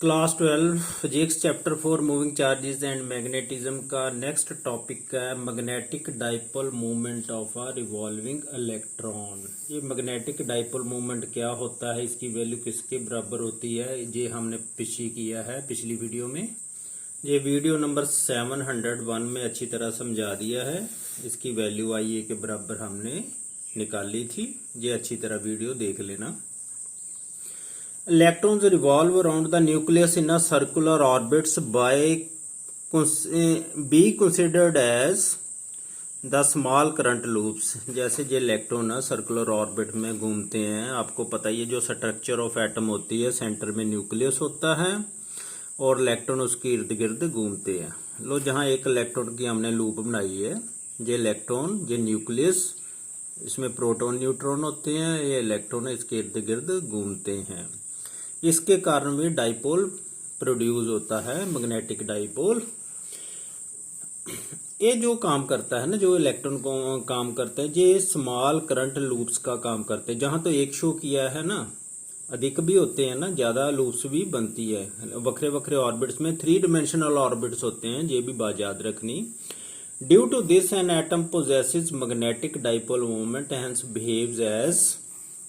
Class 12 physics chapter 4 moving charges and magnetism का next topic है magnetic dipole movement of a revolving electron. ये magnetic dipole movement क्या होता है, इसकी वैल्यू किसके बराबर होती है, ये हमने पिछली किया है पिछली वीडियो में। ये वीडियो नंबर 701 में अच्छी तरह समझा दिया है। इसकी वैल्यू आई ए के बराबर हमने निकाली थी। ये अच्छी तरह वीडियो देख लेना। Electrons revolve around the nucleus in a circular orbits by be considered as the small current loops। जैसे ये इलेक्ट्रॉन है सर्कुलर ऑर्बिट में घूमते हैं, आपको पता ही है जो स्ट्रक्चर ऑफ एटम होती है, सेंटर में न्यूक्लियस होता है और इलेक्ट्रॉन उसके इर्द गिर्द घूमते हैं। लो जहाँ एक इलेक्ट्रॉन की हमने लूप बनाई है, ये इलेक्ट्रॉन ये न्यूक्लियस, इसमें प्रोटॉन न्यूट्रॉन होते हैं, ये इलेक्ट्रॉन इसके इर्द गिर्द घूमते हैं। इसके कारण भी डाइपोल प्रोड्यूस होता है, मैग्नेटिक डाइपोल। ये जो काम करता है ना, जो इलेक्ट्रॉन को काम करता है, ये स्मॉल करंट लूप्स का काम करते हैं। जहां तो एक शो किया है ना, अधिक भी होते हैं ना, ज्यादा लूप्स भी बनती है। वक्रे वक्रे ऑर्बिट्स में 3 डायमेंशनल ऑर्बिट्स होते हैं, ये भी बात याद रखनी। Due to this an atom possesses magnetic dipole moment hence behaves as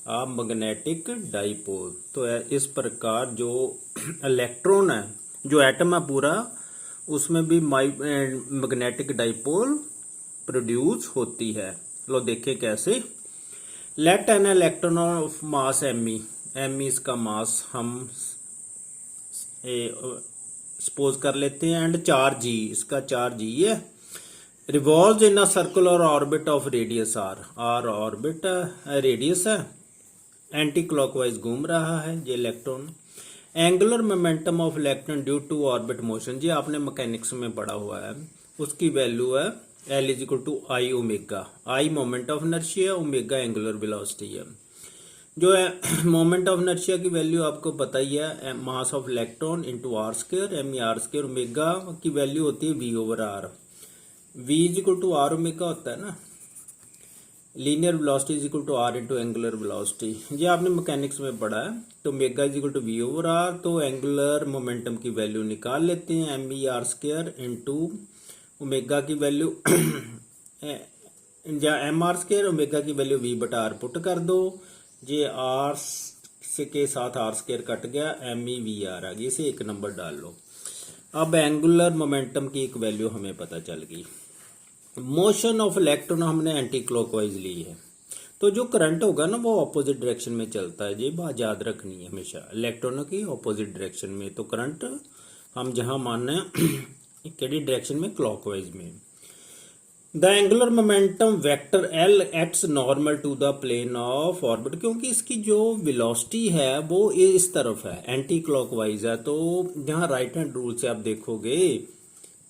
a magnetic dipole. तो इस प्रकार जो इलेक्ट्रॉन है, जो एटम है पूरा, उसमें भी मैग्नेटिक डाइपोल प्रोड्यूस होती है। लो देखें कैसे। Let an electron of mass M E, M E इसका मास हम सपोज कर लेते हैं, एंड चार्ज जी, इसका चार्ज जी है। Revolves in a circular orbit of radius R, R orbit radius है, एंटी क्लॉकवाइज घूम रहा है ये electron. Angular momentum of electron due to orbit motion, जी आपने मैकेनिक्स में पढ़ा हुआ है, उसकी वैल्यू है L is equal to I omega. I moment of inertia, omega angular velocity है। जो है मोमेंट ऑफ इनर्शिया की वैल्यू आपको पता ही है, mass of electron into R square, M R square. Omega की वैल्यू होती है V over R. V is equal to R omega होता है ना। Linear velocity is equal to R into angular velocity, ये आपने मैकेनिक्स में पढ़ा है। तो omega is equal to V over R. तो एंगुलर मोमेंटम की वैल्यू निकाल लेते हैं, M E R square into omega की वैल्यू या एम आर स्क्वायर, ओमेगा की वैल्यू वी बटा आर पुट कर दो। ये आर के साथ आर स्क्वायर कट गया, एम ई वी आर आ गई, इसे 1 नंबर डाल लो। अब एंगुलर मोमेंटम की एक वैल्यू हमें पता चल गई। मोशन ऑफ इलेक्ट्रॉन हमने एंटी क्लॉकवाइज ली है, तो जो करंट होगा ना वो ऑपोजिट डायरेक्शन में चलता है। ये बात याद रखनी है हमेशा, इलेक्ट्रॉनों की ऑपोजिट डायरेक्शन में। तो करंट हम जहां मानना है केडी डायरेक्शन में, क्लॉकवाइज में। The angular momentum vector L acts normal to the plane of orbit, क्योंकि इसकी जो वेलोसिटी है वो इस तरफ है, एंटी क्लॉकवाइज है। तो जहां राइट हैंड रूल से आप देखोगे,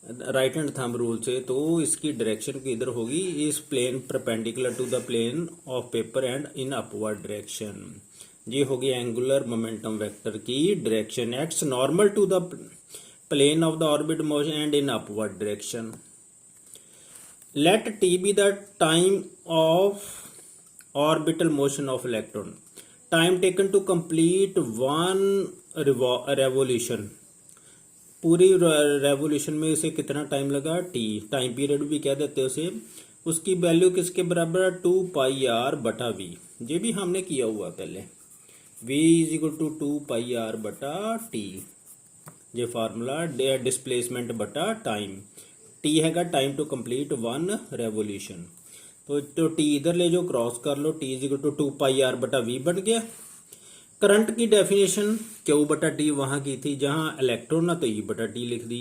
राइट हैंड थंब रूल से, तो इसकी डायरेक्शन किधर होगी, इस plane perpendicular to the plane of paper and in upward direction. ये होगी एंगुलर मोमेंटम वेक्टर की direction, acts normal to the plane of the orbit motion and in upward direction. Let T be the time of orbital motion of electron, time taken to complete 1 revolution. पूरी revolution में इसे कितना time लगा, T, time period भी कह देते हैं उसे। उसकी वैल्यू किसके बराबर है, 2 पाई आर बटा वी। ये भी हमने किया हुआ पहले, v is equal to 2 pi R बटा टी। ये फार्मूला डिस्प्लेसमेंट बटा टाइम, टी हैगा टाइम टू कंप्लीट 1 रेवोल्यूशन। तो टी इधर ले जाओ, क्रॉस कर लो, T is equal to 2 pi R बटा वी बन गया। करंट की डेफिनेशन क्यू बटा टी वहां की थी, जहां इलेक्ट्रॉन है तो ई बटा टी लिख दी।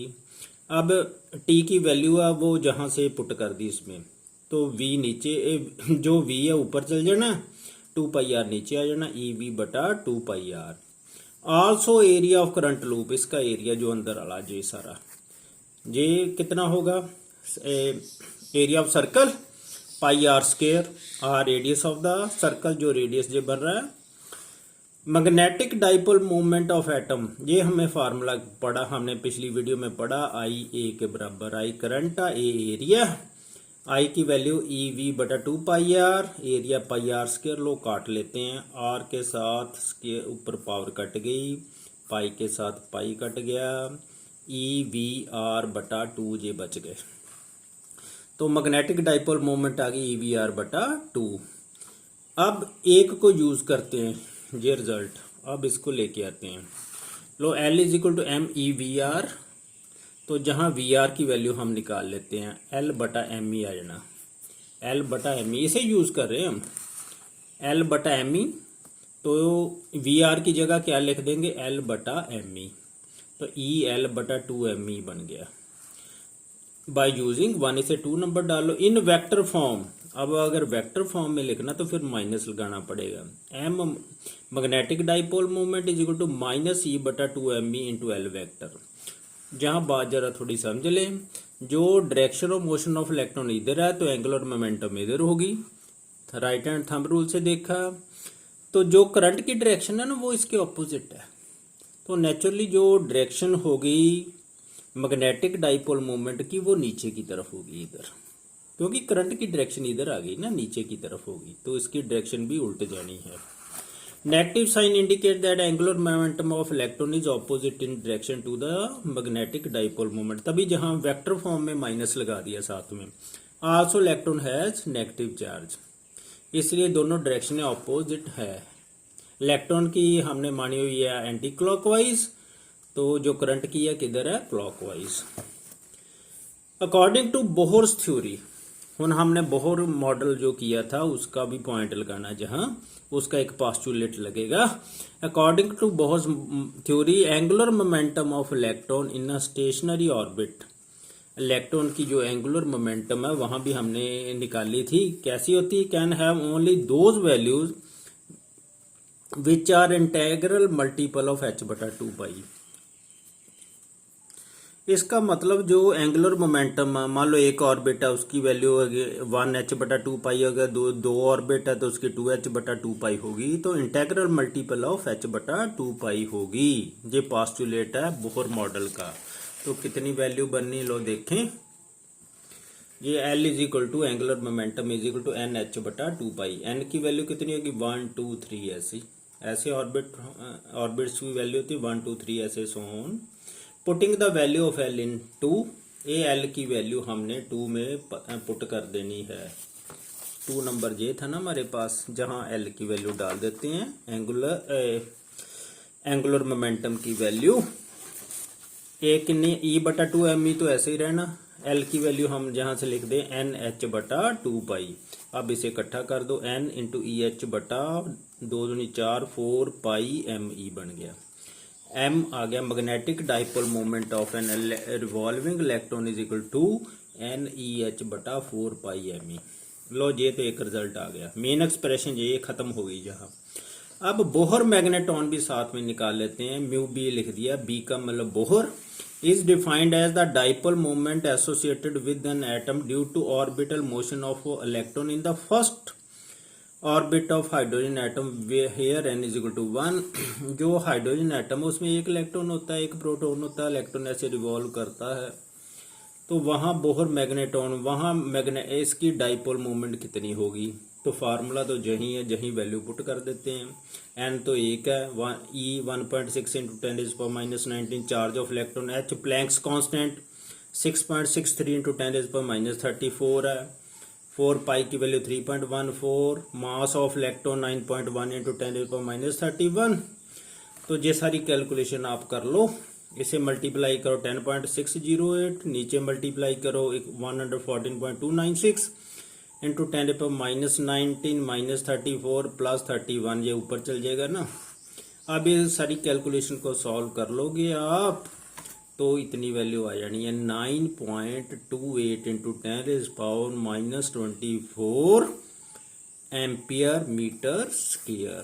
अब टी की वैल्यू है वो जहां से पुट कर दी इसमें, तो वी नीचे, जो वी है ऊपर चल जाना, 2 पाई आर नीचे आ जाना, ई वी बटा 2 pi R. Also area of current loop, इसका एरिया जो अंदर वाला ये सारा, ये कितना होगा, area of circle pi R square, R radius of the circle, जो रेडियस जो बन रहा है। Magnetic dipole movement of atom, ये हमें फार्मूला पढ़ा, हमने पिछली वीडियो में पढ़ा, आई ए के बराबर, आई करंट, ए एरिया, आई की वैल्यू ई वी बटा 2 pi R, area pi R square. लो काट लेते हैं, आर के साथ इसके ऊपर पावर कट गई, पाई के साथ पाई कट गया, EVR/2 ये बच गए। तो मैग्नेटिक डाइपोल मोमेंट आ गई EVR/2। अब एक को यूज करते हैं, ये रिजल्ट अब इसको लेके आते हैं। लो L is equal to MEVR, तो जहां VR की वैल्यू हम निकाल लेते हैं, L/ME आ जाना, L/ME इसे यूज कर रहे हैं हम, L/ME। तो VR की जगह क्या लिख देंगे, L/ME, तो EL/2ME बन गया। बाय यूजिंग 1:2 नंबर डालो इन वेक्टर फॉर्म। अब अगर वेक्टर फॉर्म में लिखना तो फिर माइनस लगाना पड़ेगा। M magnetic dipole moment is equal to -E/2ME into L vector. जहां बात जरा थोड़ी समझ लें, जो direction of motion of electron इधर है तो एंगुलर मोमेंटम इधर होगी, राइट हैंड थंब रूल से देखा। तो जो करंट की डायरेक्शन है ना वो इसके ऑपोजिट है, तो नेचुरली जो डायरेक्शन होगी मैग्नेटिक डाइपोल मोमेंट की वो नीचे की तरफ होगी इधर, क्योंकि करंट की डायरेक्शन इधर आ गई ना, नीचे की तरफ होगी, तो इसकी डायरेक्शन भी उल्ट जानी है। Negative sign indicate that angular momentum of electron is opposite in direction to the magnetic dipole moment. तभी जहां वेक्टर फॉर्म में माइनस लगा दिया साथ में। Also electron has negative charge, इसलिए दोनों डायरेक्शन ऑपोजिट है। इलेक्ट्रॉन की हमने मानी हुई है एंटी क्लॉकवाइज, तो जो करंट की है किधर है, clockwise. According to Bohr's theory, हुन हमने बोहर मॉडल जो किया था उसका भी पॉइंट लगाना, जहां उसका एक पोस्टुलेट लगेगा। According to Bohr's theory angular momentum of electron in a stationary orbit, electron की जो एंगुलर मोमेंटम है वहां भी हमने निकाली थी, कैसी होती है, can have only those values which are integral multiple of h/2 pi. इसका मतलब जो एंगुलर मोमेंटम, मान लो एक ऑर्बिट है उसकी वैल्यू 1h/2 पाई, अगर दो ऑर्बिट है तो उसकी 2h/2 पाई होगी, तो इंटेग्रल मल्टीपल ऑफ h/2 पाई होगी। ये पोस्टुलेट है बोहर मॉडल का। तो कितनी वैल्यू बननी, लो देखें, ये L is equal to angular momentum is equal to NH/2 pi. N की वैल्यू कितनी होगी, 1 2 3 ऐसे ऑर्बिट्स की वैल्यू होती है 1 2 3 ऐसे so on. Putting the value of L in 2, L की वैल्यू हमने 2 में पुट कर देनी है। 2 नंबर ये था ना हमारे पास, जहां L की वैल्यू डाल देते हैं, एंगुलर मोमेंटम की वैल्यू एक कितनी, E/2ME तो ऐसे ही रहना, L की वैल्यू हम जहां से लिख दें NH/2 पाई। अब इसे इकट्ठा कर दो, N इंटू EH/2 दूनी 4 4 पाई ME बन गया। M आ गया magnetic dipole moment of an revolving electron is equal to NEH/4 pi ME। लो ये तो एक रिजल्ट आ गया, मेन एक्सप्रेशन ये खत्म हो गई। जहां अब बोहर मैग्नेटॉन भी साथ में निकाल लेते हैं, म्यू बी लिख दिया, बी का मतलब Bohr is defined as the dipole moment associated with an atom due to orbital motion of electron in the first orbit of hydrogen atom here n is equal to 1। जो hydrogen atom उसमें एक electron होता है, एक proton होता है, electron ऐसे revolve करता है, तो वहां बोहर मैग्नेटॉन, वहां इसकी डाइपोल मोमेंट कितनी होगी, तो फार्मूला तो जही है, जही वैल्यू पुट कर देते हैं। एन तो एक है, E 1.6 into 10⁻⁻19 charge of electron, H Planck's constant 6.63 into 10⁻34 है, 4 पाई की value 3.14, mass of electron 9.1 into 10⁻31। तो ये सारी कैलकुलेशन आप कर लो, इसे मल्टीप्लाई करो 10.608, नीचे मल्टीप्लाई करो 114.296 इंटू 10⁻19 -34 प्लस 31, ये ऊपर चल जाएगा ना। अब ये सारी कैलकुलेशन को सॉल्व कर लोगे आप, तो इतनी वैल्यू आ जानी है 9.28 इंटू 10⁻24 एम्पियर मीटर स्क्वायर।